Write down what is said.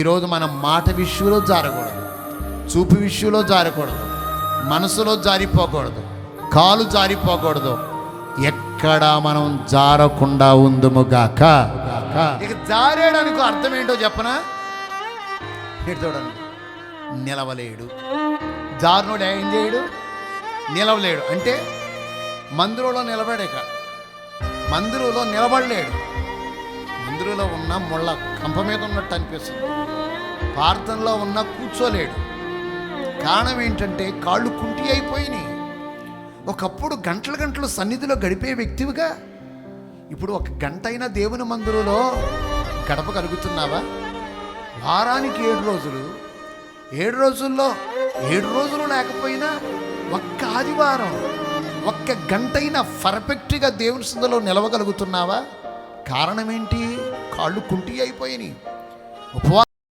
ఈరోజు మనం మాట విషయంలో జారకూడదు, చూపు విషయంలో జారకూడదు, మనసులో జారిపోకూడదు, కాలు జారిపోకూడదు. ఎక్కడ మనం జారకుండా ఉందుముగాక. ఇక జారేయడానికి అర్థం ఏంటో చెప్పనా? చూడండి, నిలవలేడు. జారునోడు ఏం చేయడు? నిలవలేడు. అంటే మందిరంలో నిలబడేక, మందిరంలో నిలబడలేడు. మందిరంలో ఉన్న ముళ్ళ కంప మీద ఉన్నట్టు అనిపిస్తుంది. ప్రార్థనలో ఉన్న కూర్చోలేడు. కారణం ఏంటంటే కాళ్ళు కుంటి అయిపోయినాయి. ఒకప్పుడు గంటల గంటలు సన్నిధిలో గడిపే వ్యక్తివిగా ఇప్పుడు ఒక గంట అయినా దేవుని మందిరంలో గడపగలుగుతున్నావా? వారానికి 7 రోజులు, 7 రోజుల్లో 7 రోజులు లేకపోయినా ఒక్క ఆదివారం ఒక్క గంట అయినా పర్ఫెక్ట్గా దేవుని సన్నిధిలో నిలవగలుగుతున్నావా? కారణం ఏంటి? కాళ్ళు కుంటి అయిపోయినాయి.